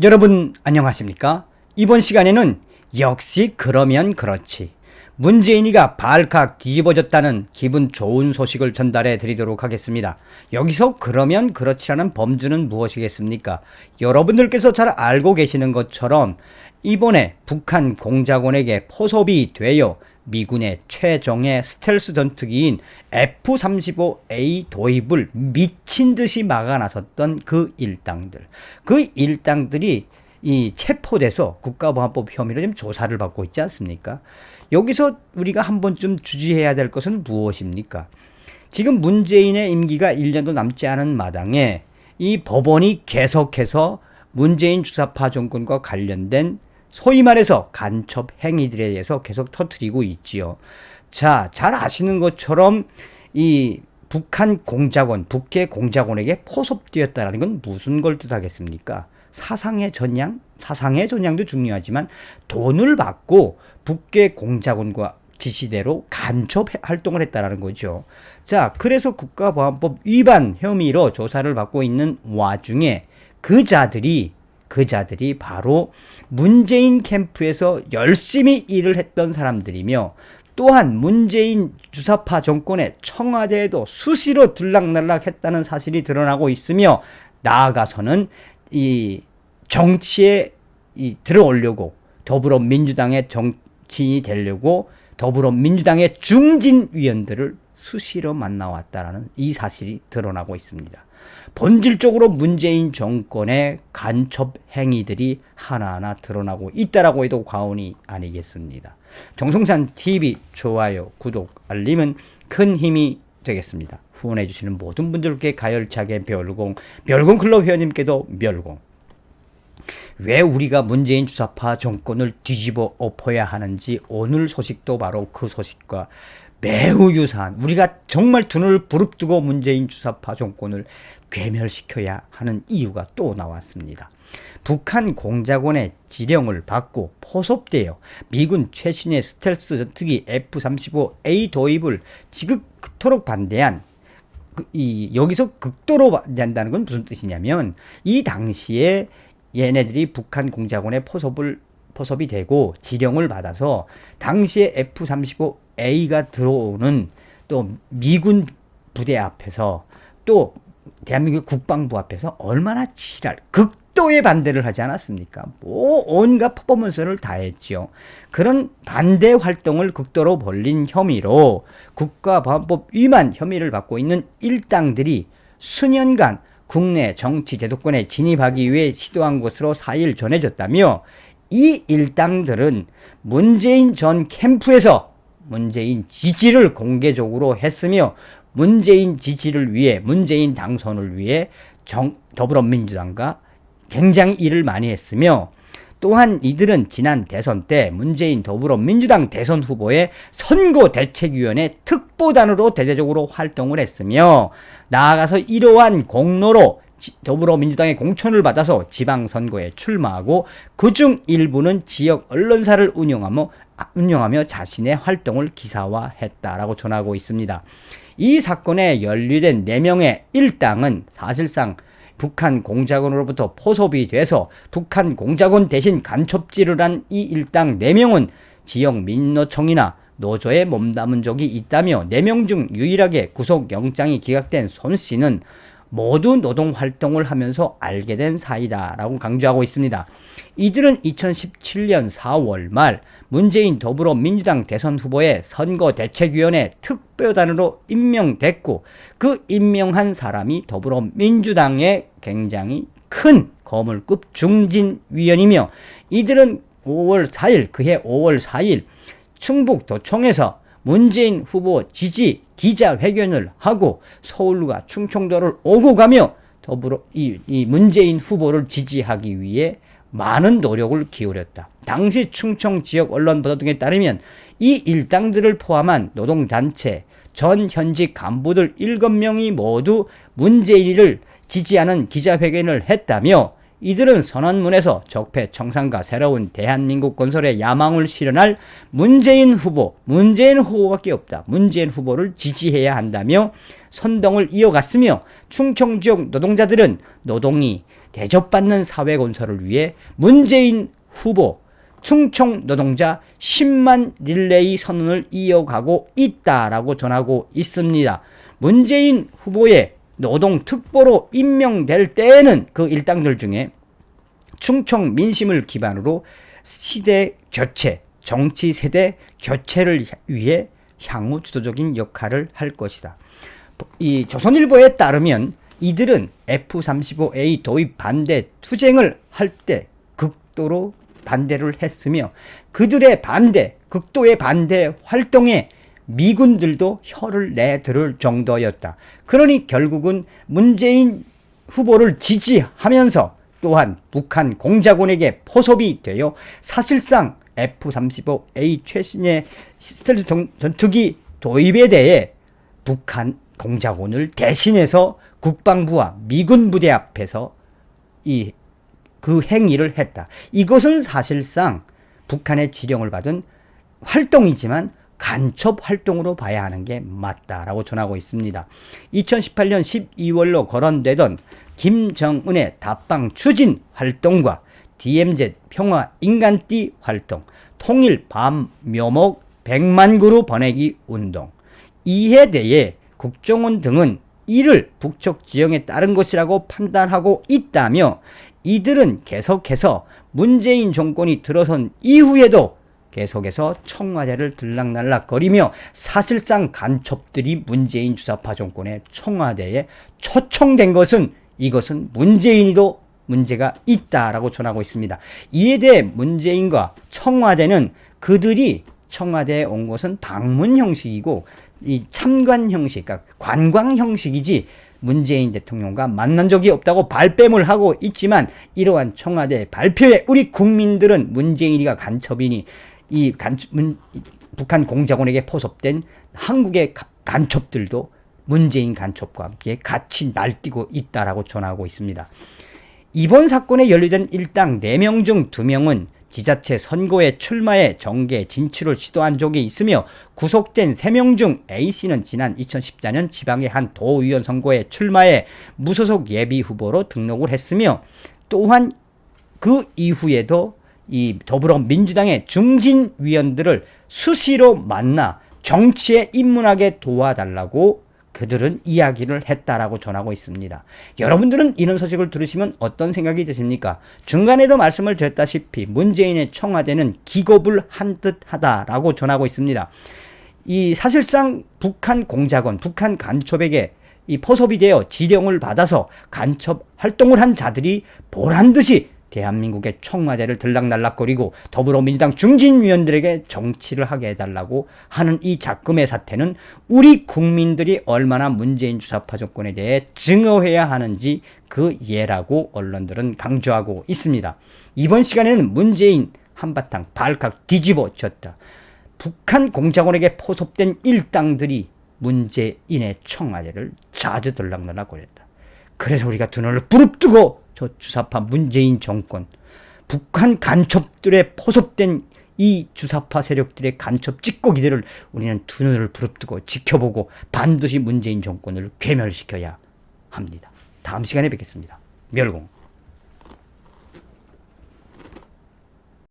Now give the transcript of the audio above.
여러분 안녕하십니까? 이번 시간에는 역시 그러면 그렇지, 문재인이가 발칵 뒤집어졌다는 기분 좋은 소식을 전달해 드리도록 하겠습니다. 여기서 그러면 그렇지라는 범주는 무엇이겠습니까? 여러분들께서 잘 알고 계시는 것처럼 이번에 북한 공작원에게 포섭이 되어 미군의 최정예 스텔스 전투기인 F-35A 도입을 미친 듯이 막아 나섰던 그 일당들이 이 체포돼서 국가보안법 혐의로 지금 조사를 받고 있지 않습니까? 여기서 우리가 한 번쯤 주지해야 될 것은 무엇입니까? 지금 문재인의 임기가 1년도 남지 않은 마당에 이 법원이 계속해서 문재인 주사파 정권과 관련된 소위 말해서 간첩 행위들에 대해서 계속 터뜨리고 있지요. 자, 잘 아시는 것처럼 이 북한 공작원, 북해 공작원에게 포섭되었다는 건 무슨 걸 뜻하겠습니까? 사상의 전향? 사상의 전향도 중요하지만 돈을 받고 북해 공작원과 지시대로 간첩 활동을 했다라는 거죠. 자, 그래서 국가보안법 위반 혐의로 조사를 받고 있는 와중에 그 자들이 바로 문재인 캠프에서 열심히 일을 했던 사람들이며, 또한 문재인 주사파 정권의 청와대에도 수시로 들락날락 했다는 사실이 드러나고 있으며, 나아가서는 이 정치에 들어오려고 더불어민주당의 정치인이 되려고 더불어민주당의 중진위원들을 수시로 만나왔다라는 이 사실이 드러나고 있습니다. 본질적으로 문재인 정권의 간첩 행위들이 하나하나 드러나고 있다라고 해도 과언이 아니겠습니다. 정성찬 TV 좋아요, 구독, 알림은 큰 힘이 되겠습니다. 후원해 주시는 모든 분들께 가열차게 별공 클럽 회원님께도 멸공. 왜 우리가 문재인 주사파 정권을 뒤집어 엎어야 하는지 오늘 소식도 바로 그 소식과 매우 유사한, 우리가 정말 두 눈을 부릅뜨고 문재인 주사파 정권을 괴멸시켜야 하는 이유가 또 나왔습니다. 북한 공작원의 지령을 받고 포섭되어 미군 최신의 스텔스 전투기 F-35A 도입을 지극토록 반대한 여기서 극도로 반대한다는 건 무슨 뜻이냐면, 이 당시에 얘네들이 북한 공작원의 포섭이 되고 지령을 받아서 당시에 F-35A가 들어오는 또 미군 부대 앞에서 또 대한민국 국방부 앞에서 얼마나 극도의 반대를 하지 않았습니까? 온갖 퍼포먼스를 다했지요. 그런 반대 활동을 극도로 벌린 혐의로 국가보안법 위반 혐의를 받고 있는 일당들이 수년간 국내 정치 제도권에 진입하기 위해 시도한 것으로 사실 전해졌다며, 이 일당들은 문재인 전 캠프에서 문재인 지지를 공개적으로 했으며, 문재인 지지를 위해, 문재인 당선을 위해 더불어민주당과 굉장히 일을 많이 했으며, 또한 이들은 지난 대선 때 문재인 더불어민주당 대선 후보의 선거대책위원회 특보단으로 대대적으로 활동을 했으며, 나아가서 이러한 공로로 더불어민주당의 공천을 받아서 지방선거에 출마하고, 그중 일부는 지역 언론사를 운영하며 자신의 활동을 기사화했다라고 전하고 있습니다. 이 사건에 연루된 4명의 일당은 사실상 북한 공작원으로부터 포섭이 돼서 북한 공작원 대신 간첩질을 한 이 일당 4명은 지역 민노총이나 노조에 몸담은 적이 있다며, 4명 중 유일하게 구속영장이 기각된 손 씨는 모두 노동활동을 하면서 알게 된 사이다라고 강조하고 있습니다. 이들은 2017년 4월 말 문재인 더불어민주당 대선 후보의 선거대책위원회 특보단으로 임명됐고, 그 임명한 사람이 더불어민주당의 굉장히 큰 거물급 중진위원이며, 이들은 그해 5월 4일 충북도청에서 문재인 후보 지지 기자회견을 하고 서울과 충청도를 오고 가며 이 문재인 후보를 지지하기 위해 많은 노력을 기울였다. 당시 충청 지역 언론 보도 등에 따르면 이 일당들을 포함한 노동단체 전 현직 간부들 7명이 모두 문재인을 지지하는 기자회견을 했다며, 이들은 선언문에서 적폐 청산과 새로운 대한민국 건설의 야망을 실현할 문재인 후보밖에 없다. 문재인 후보를 지지해야 한다며 선동을 이어갔으며 충청 지역 노동자들은 노동이 대접받는 사회 건설을 위해 문재인 후보 충청 노동자 10만 릴레이 선언을 이어가고 있다라고 전하고 있습니다. 문재인 후보의 노동특보로 임명될 때에는 그 일당들 중에 충청 민심을 기반으로 시대 교체, 정치 세대 교체를 위해 향후 주도적인 역할을 할 것이다. 이 조선일보에 따르면 이들은 F-35A 도입 반대 투쟁을 할 때 극도로 반대를 했으며 그들의 극도의 반대 활동에 미군들도 혀를 내들을 정도였다. 그러니 결국은 문재인 후보를 지지하면서 또한 북한 공작원에게 포섭이 되어 사실상 F-35A 최신의 스텔스 전투기 도입에 대해 북한 공작원을 대신해서 국방부와 미군 부대 앞에서 그 행위를 했다. 이것은 사실상 북한의 지령을 받은 활동이지만 간첩 활동으로 봐야 하는 게 맞다라고 전하고 있습니다. 2018년 12월로 거론되던 김정은의 답방 추진 활동과 DMZ 평화 인간띠 활동, 통일 밤 묘목 100만 그루 보내기 운동, 이에 대해 국정원 등은 이를 북쪽 지형에 따른 것이라고 판단하고 있다며 이들은 계속해서 문재인 정권이 들어선 이후에도 계속해서 청와대를 들락날락거리며 사실상 간첩들이 문재인 주사파 정권의 청와대에 초청된 것은 이것은 문재인이도 문제가 있다라고 전하고 있습니다. 이에 대해 문재인과 청와대는 그들이 청와대에 온 것은 방문 형식이고 이 참관 형식, 그러니까 관광 형식이지 문재인 대통령과 만난 적이 없다고 발뺌을 하고 있지만 이러한 청와대 발표에 우리 국민들은 문재인이가 간첩이니 북한 공작원에게 포섭된 한국의 간첩들도 문재인 간첩과 함께 같이 날뛰고 있다라고 전하고 있습니다. 이번 사건에 연루된 일당 4명 중 2명은 지자체 선거에 출마해 정계 진출을 시도한 적이 있으며 구속된 3명 중 A씨는 지난 2014년 지방의 한 도의원 선거에 출마해 무소속 예비후보로 등록을 했으며 또한 그 이후에도 이 더불어민주당의 중진위원들을 수시로 만나 정치에 입문하게 도와달라고 그들은 이야기를 했다라고 전하고 있습니다. 여러분들은 이런 소식을 들으시면 어떤 생각이 드십니까? 중간에도 말씀을 드렸다시피 문재인의 청와대는 기겁을 한 듯하다라고 전하고 있습니다. 이 사실상 북한 공작원, 북한 간첩에게 이 포섭이 되어 지령을 받아서 간첩 활동을 한 자들이 보란듯이 대한민국의 청와대를 들락날락거리고 더불어민주당 중진위원들에게 정치를 하게 해달라고 하는 이 작금의 사태는 우리 국민들이 얼마나 문재인 주사파 정권에 대해 증오해야 하는지 그 예라고 언론들은 강조하고 있습니다. 이번 시간에는 문재인 한바탕 발칵 뒤집어 졌다. 북한 공작원에게 포섭된 일당들이 문재인의 청와대를 자주 들락날락거렸다. 그래서 우리가 두 눈을 부릅뜨고 저 주사파 문재인 정권, 북한 간첩들의 포섭된 이 주사파 세력들의 간첩 찌꺼기들을 우리는 두 눈을 부릅뜨고 지켜보고 반드시 문재인 정권을 괴멸시켜야 합니다. 다음 시간에 뵙겠습니다. 멸공.